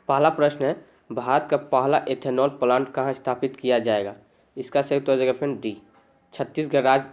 पहला प्रश्न है, भारत का पहला एथेनॉल प्लांट कहाँ स्थापित किया जाएगा? इसका सही उत्तर हो जाएगा फ्रेंड डी, छत्तीसगढ़ राज्य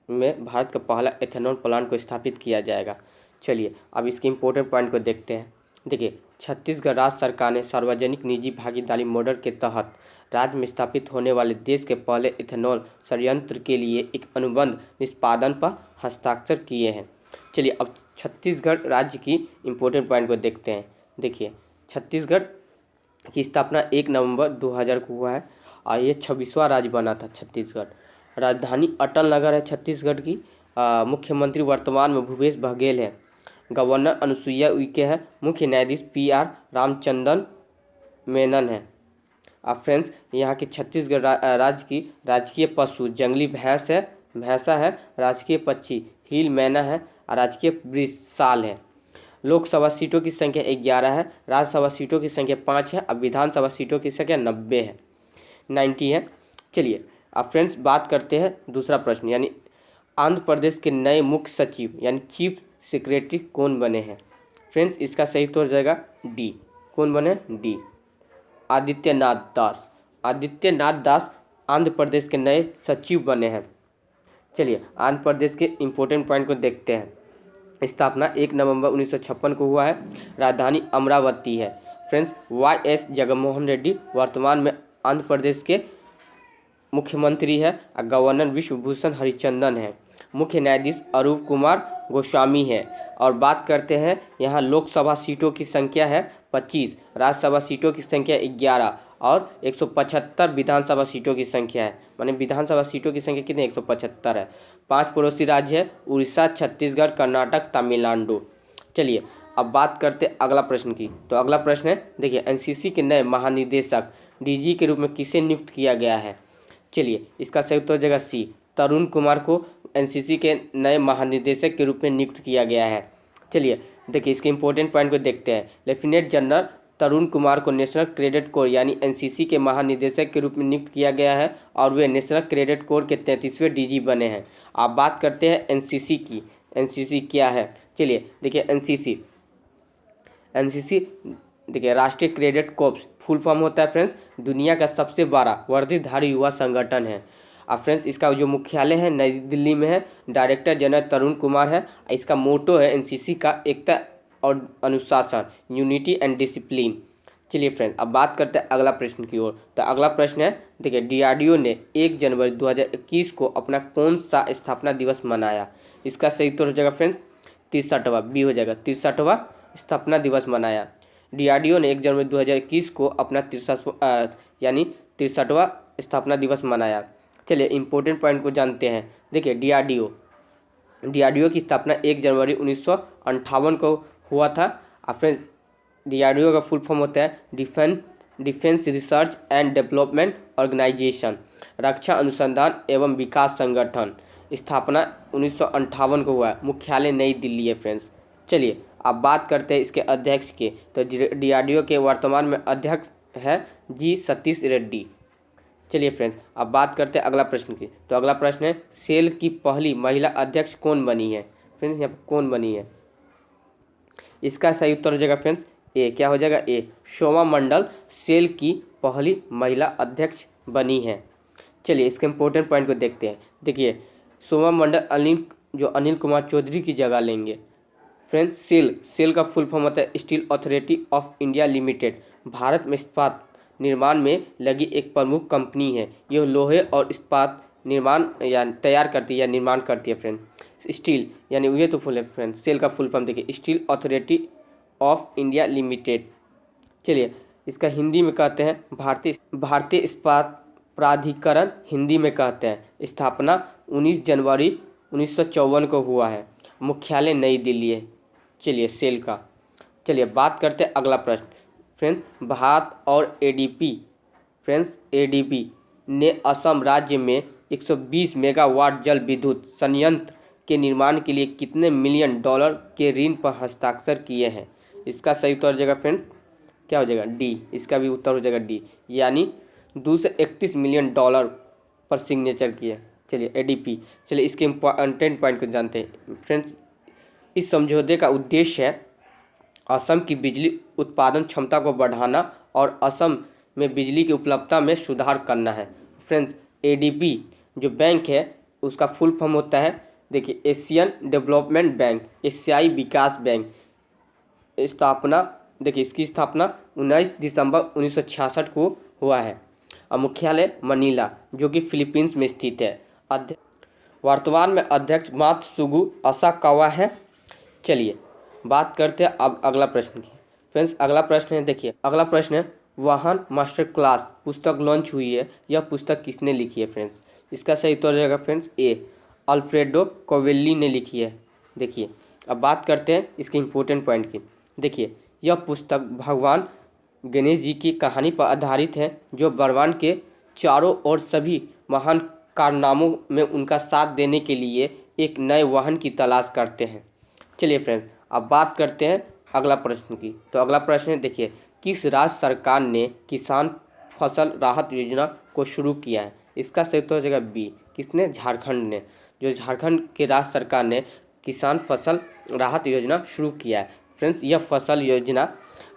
में भारत का पहला एथेनॉल प्लांट को स्थापित किया जाएगा। चलिए अब इसके इम्पोर्टेंट पॉइंट को देखते हैं। देखिए, छत्तीसगढ़ राज्य सरकार ने सार्वजनिक निजी भागीदारी मॉडल के तहत राज्य में स्थापित होने वाले देश के पहले इथेनॉल संयंत्र के लिए एक अनुबंध निष्पादन पर हस्ताक्षर किए हैं। चलिए अब छत्तीसगढ़ राज्य की इम्पोर्टेंट पॉइंट को देखते हैं। देखिए, छत्तीसगढ़ की स्थापना 1 नवंबर 2000 को हुआ है और ये 26वां राज्य बना था छत्तीसगढ़। राजधानी अटल नगर है छत्तीसगढ़ की। मुख्यमंत्री वर्तमान में भूपेश बघेल है। गवर्नर अनुसुईया उइके है। मुख्य न्यायाधीश PR रामचंद्रन मेनन है। अब फ्रेंड्स, यहाँ की छत्तीसगढ़ राज्य की राजकीय पशु जंगली भैंसा है। राजकीय पक्षी हील मैना है और राजकीय वृक्ष साल है। लोकसभा सीटों की संख्या 11 है। राज्यसभा सीटों की संख्या 5 है। अब विधानसभा सीटों की संख्या 90 है। चलिए अब फ्रेंड्स बात करते हैं दूसरा प्रश्न, यानी आंध्र प्रदेश के नए मुख्य सचिव यानी चीफ सेक्रेटरी कौन बने हैं? फ्रेंड्स इसका सही उत्तर हो जाएगा डी। कौन बने? डी, आदित्यनाथ दास। आदित्यनाथ दास आंध्र प्रदेश के नए सचिव बने हैं। चलिए आंध्र प्रदेश के इम्पोर्टेंट पॉइंट को देखते हैं। स्थापना 1 नवंबर 1956 को हुआ है। राजधानी अमरावती है। फ्रेंड्स, YS जगनमोहन रेड्डी वर्तमान में आंध्र प्रदेश के मुख्यमंत्री है और गवर्नर विश्वभूषण हरिचंदन है। मुख्य न्यायाधीश अरूप कुमार गोस्वामी है। और बात करते हैं, यहाँ लोकसभा सीटों की संख्या है 25, राज्यसभा सीटों की संख्या 11 और 175 विधानसभा सीटों की संख्या है। माने विधानसभा सीटों की संख्या कितनी? 175 है। 5 पड़ोसी राज्य है, उड़ीसा, छत्तीसगढ़, कर्नाटक, तमिलनाडु। चलिए अब बात करते हैं अगला प्रश्न की। तो अगला प्रश्न है, देखिए NCC के नए महानिदेशक DG के रूप में किसे नियुक्त किया गया है? चलिए इसका सही उत्तर हो जाएगा सी, तरुण कुमार को NCC के नए महानिदेशक के रूप में नियुक्त किया गया है। चलिए देखिए इसके इम्पोर्टेंट पॉइंट को देखते हैं। लेफ्टिनेंट जनरल तरुण कुमार को नेशनल कैडेट कोर यानी NCC के महानिदेशक के रूप में नियुक्त किया गया है और वे नेशनल कैडेट कोर के 33वें DG बने हैं। आप बात करते हैं NCC की। NCC क्या है? चलिए देखिए NCC देखिए राष्ट्रीय कैडेट कोर्प्स फुल फॉर्म होता है फ्रेंड्स, दुनिया का सबसे बड़ा वर्दीधारी युवा संगठन है। अब फ्रेंड्स इसका जो मुख्यालय है नई दिल्ली में है। डायरेक्टर जनरल तरुण कुमार है। इसका मोटो है NCC का एकता और अनुशासन, यूनिटी एंड डिसिप्लिन। चलिए फ्रेंड्स अब बात करते हैं अगला प्रश्न की ओर। तो अगला प्रश्न है, देखिए DRDO ने 1 जनवरी 2021 को अपना कौन सा स्थापना दिवस मनाया? इसका सही उत्तर हो जाएगा फ्रेंड्स 63वां, बी हो जाएगा 63वां स्थापना दिवस मनाया। DRDO ने 1 जनवरी 2021 को अपना 63वां स्थापना दिवस मनाया। चलिए इम्पोर्टेंट पॉइंट को जानते हैं। देखिए DRDO की स्थापना 1 जनवरी 1958 को हुआ था। फ्रेंड्स DRDO का फुल फॉर्म होता है defence research and development organisation, रक्षा अनुसंधान एवं विकास संगठन। स्थापना 1958 को हुआ है। मुख्यालय नई दिल्ली है फ्रेंड्स। चलिए अब बात करते हैं इसके अध्यक्ष के। तो DRDO के वर्तमान में अध्यक्ष है G सतीश रेड्डी। चलिए फ्रेंड्स अब बात करते हैं अगला प्रश्न की। तो अगला प्रश्न है, सेल की पहली महिला अध्यक्ष कौन बनी है? फ्रेंड्स यहाँ पर कौन बनी है? इसका सही उत्तर हो जाएगा फ्रेंड्स ए। क्या हो जाएगा? ए, शोभा मंडल सेल की पहली महिला अध्यक्ष बनी है। चलिए इसके इम्पोर्टेंट पॉइंट को देखते हैं। देखिए शोभा मंडल अनिल कुमार चौधरी की जगह लेंगे। फ्रेंड्स सेल का फुल फॉर्म होता है steel authority of India limited. Bharat में इस्पात निर्माण में लगी एक प्रमुख कंपनी है। यह लोहे और इस्पात निर्माण या तैयार करती है या निर्माण करती है फ्रेंड। स्टील यानी ये तो फुल है फ्रेंड। सेल का फुल फॉर्म देखिए steel authority of India limited. चलिए इसका हिंदी में कहते हैं भारतीय इस्पात प्राधिकरण, हिंदी में कहते हैं। स्थापना 19 जनवरी 1954 को हुआ है। मुख्यालय नई दिल्ली है। चलिए सेल का। चलिए बात करते हैं अगला प्रश्न। फ्रेंड्स भारत और ADB ने असम राज्य में 120 मेगावाट जल विद्युत संयंत्र के निर्माण के लिए कितने मिलियन डॉलर के ऋण पर हस्ताक्षर किए हैं? इसका सही उत्तर हो जाएगा फ्रेंड क्या हो जाएगा? डी। इसका भी उत्तर हो जाएगा डी, यानी 231 मिलियन डॉलर पर सिग्नेचर किए। चलिए ADP। चलिए इसके इम्पोर्टेंट पॉइंट को जानते हैं फ्रेंड्स। इस समझौते का उद्देश्य है असम की बिजली उत्पादन क्षमता को बढ़ाना और असम में बिजली की उपलब्धता में सुधार करना है। फ्रेंड्स, एडीबी जो बैंक है उसका फुल फॉर्म होता है, देखिए, एशियन डेवलपमेंट बैंक, एशियाई विकास बैंक। स्थापना, देखिए, इसकी स्थापना 19 दिसंबर 1966 को हुआ है और मुख्यालय मनीला जो कि फिलीपींस में स्थित है। वर्तमान में अध्यक्ष मात्सुगु असाकावा है। चलिए बात करते हैं अब अगला प्रश्न की। फ्रेंड्स, अगला प्रश्न है, देखिए, अगला प्रश्न है, वाहन मास्टर क्लास पुस्तक लॉन्च हुई है, यह पुस्तक किसने लिखी है? फ्रेंड्स, इसका सही उत्तर हो जाएगा फ्रेंड्स ए, अल्फ्रेडो कोवेल्ली ने लिखी है। देखिए, अब बात करते हैं इसके इम्पोर्टेंट पॉइंट की। देखिए, यह पुस्तक भगवान गणेश जी की कहानी पर आधारित है, जो ब्रह्मांड के चारों ओर सभी महान कारनामों में उनका साथ देने के लिए एक नए वाहन की तलाश करते हैं। चलिए फ्रेंड्स, अब बात करते हैं अगला प्रश्न की। तो अगला प्रश्न है, देखिए, किस राज्य सरकार ने किसान फसल राहत योजना को शुरू किया है? इसका सही उत्तर हो जाएगा बी, किसने? झारखंड ने। जो झारखंड के राज्य सरकार ने किसान फसल राहत योजना शुरू किया है। फ्रेंड्स, यह फसल योजना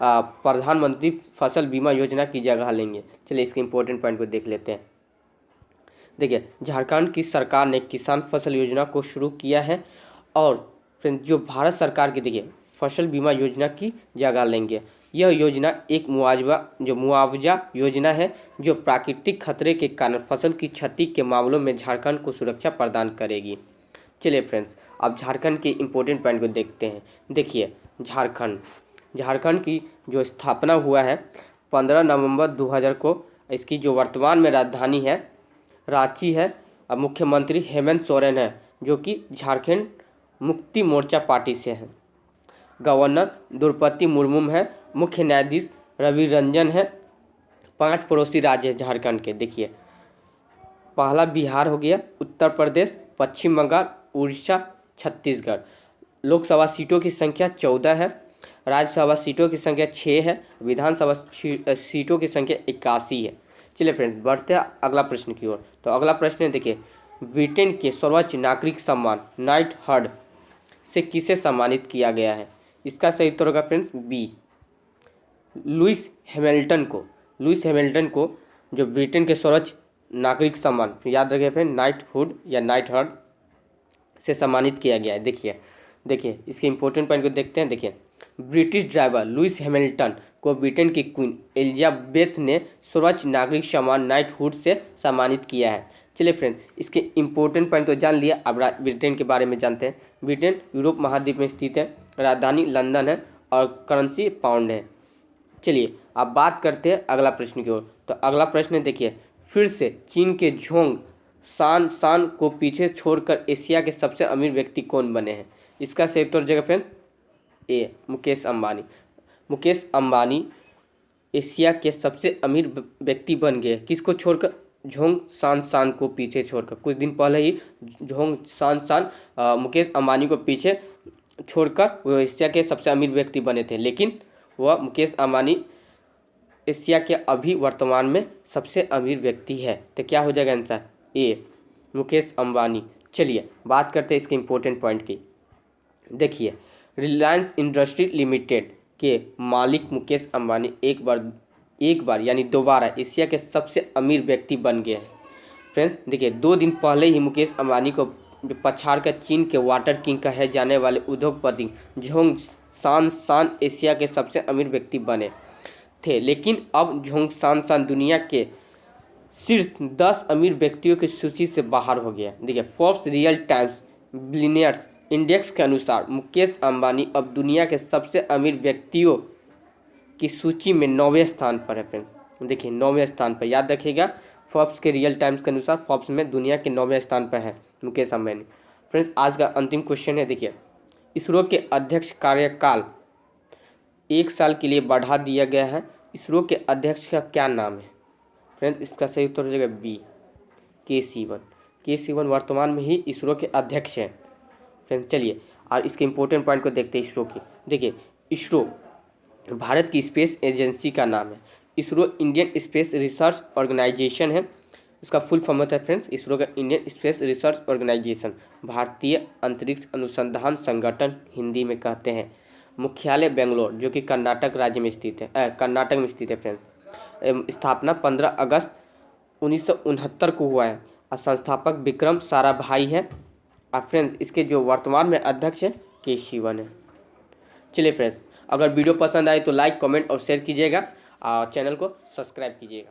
प्रधानमंत्री फसल बीमा योजना की जगह लेंगे। चलिए इसके इंपॉर्टेंट पॉइंट को देख लेते हैं। देखिए, झारखंड की सरकार ने किसान फसल योजना को शुरू किया है और फ्रेंड्स जो भारत सरकार की, देखिए, फसल बीमा योजना की जगह लेंगे। यह योजना एक मुआवजा योजना है जो प्राकृतिक खतरे के कारण फसल की क्षति के मामलों में झारखंड को सुरक्षा प्रदान करेगी। चलिए फ्रेंड्स, अब झारखंड के इम्पोर्टेंट पॉइंट को देखते हैं। देखिए, झारखंड की जो स्थापना हुआ है 15 नवंबर 2000 को। इसकी जो वर्तमान में राजधानी है रांची है। अब मुख्यमंत्री हेमंत सोरेन है जो कि झारखंड मुक्ति मोर्चा पार्टी से है। गवर्नर द्रौपदी मुर्मू है। मुख्य न्यायाधीश रवि रंजन है। 5 पड़ोसी राज्य है झारखंड के। देखिए, पहला बिहार हो गया, उत्तर प्रदेश, पश्चिम बंगाल, उड़ीसा, छत्तीसगढ़। लोकसभा सीटों की संख्या 14 है। राज्यसभा सीटों की संख्या 6 है। विधानसभा सीटों की संख्या 81 है। चलिए फ्रेंड्स, बढ़ते हैं अगला प्रश्न की ओर। तो अगला प्रश्न है, देखिए, ब्रिटेन के सर्वोच्च नागरिक सम्मान नाइट हर्ड से किसे सम्मानित किया गया है? इसका सही उत्तर होगा फ्रेंड्स बी, लुइस हैमिल्टन को जो ब्रिटेन के सर्वोच्च नागरिक सम्मान, याद रखिए फ्रेंड, नाइट हुड या नाइट हर्ड से सम्मानित किया गया है। देखिए इसके इंपॉर्टेंट पॉइंट को देखते हैं। देखिए, ब्रिटिश ड्राइवर लुइस हैमिल्टन को ब्रिटेन की क्वीन एलिजाबेथ ने सर्वोच्च नागरिक सम्मान नाइट हुड से सम्मानित किया है। चलिए फ्रेंड्स, इसके इंपॉर्टेंट पॉइंट तो जान लिया, अब ब्रिटेन के बारे में जानते हैं। ब्रिटेन यूरोप महाद्वीप में स्थित है। राजधानी लंदन है और करेंसी पाउंड है। चलिए अब बात करते हैं अगला प्रश्न की ओर। तो अगला प्रश्न है, देखिए, फिर से चीन के झोंग शान को पीछे छोड़कर एशिया के सबसे अमीर व्यक्ति कौन बने हैं? इसका सही उत्तर जगह फ्रेंड ए, मुकेश अंबानी एशिया के सबसे अमीर व्यक्ति बन गए। किसको छोड़कर? झोंग शान को पीछे छोड़कर। कुछ दिन पहले ही झोंग शान मुकेश अंबानी को पीछे छोड़कर वो एशिया के सबसे अमीर व्यक्ति बने थे, लेकिन वह मुकेश अंबानी एशिया के अभी वर्तमान में सबसे अमीर व्यक्ति है। तो क्या हो जाएगा आंसर? ए, मुकेश अंबानी। चलिए बात करते हैं इसके इम्पोर्टेंट पॉइंट की। देखिए, रिलायंस इंडस्ट्री लिमिटेड के मालिक मुकेश अंबानी एक बार यानी दोबारा एशिया के सबसे अमीर व्यक्ति बन गए हैं। फ्रेंड्स, देखिए, 2 दिन पहले ही मुकेश अंबानी को पछाड़ कर चीन के वाटर किंग कहे जाने वाले उद्योगपति झोंग शान एशिया के सबसे अमीर व्यक्ति बने थे, लेकिन अब झोंग शान दुनिया के शीर्ष 10 अमीर व्यक्तियों की सूची से बाहर हो गया। देखिए, Forbes real times billionaires index के अनुसार मुकेश अंबानी अब दुनिया के सबसे अमीर व्यक्तियों की सूची में 9वें स्थान पर है। फ्रेंड्स, देखिए 9वें स्थान पर, याद रखिएगा, फोर्ब्स के रियल टाइम्स के अनुसार फोर्ब्स में दुनिया के 9वें स्थान पर है मुकेश अंबानी। फ्रेंड्स, आज का अंतिम क्वेश्चन है। देखिए, इसरो के अध्यक्ष कार्यकाल 1 साल के लिए बढ़ा दिया गया है। इसरो के अध्यक्ष का क्या नाम है? फ्रेंड्स, इसका सही उत्तर हो जाएगा बी, के सिवन वर्तमान में ही इसरो के अध्यक्ष हैं। फ्रेंड्स, चलिए और इसके इम्पोर्टेंट पॉइंट को देखते हैं इसरो की। देखिए, इसरो भारत की स्पेस एजेंसी का नाम है। ISRO Indian space research organisation है। इसका फुल फॉर्म होता है फ्रेंड्स इसरो का इंडियन स्पेस रिसर्च ऑर्गेनाइजेशन, भारतीय अंतरिक्ष अनुसंधान संगठन हिंदी में कहते हैं। मुख्यालय बेंगलोर, जो कि कर्नाटक राज्य में स्थित है, कर्नाटक में स्थित है फ्रेंड्स। स्थापना 15 अगस्त 1969 को हुआ है और संस्थापक विक्रम साराभाई है। और फ्रेंड्स इसके जो वर्तमान में अध्यक्ष है के शिवन है। चलिए फ्रेंड्स, अगर वीडियो पसंद आए तो लाइक, कमेंट और शेयर कीजिएगा और चैनल को सब्सक्राइब कीजिएगा।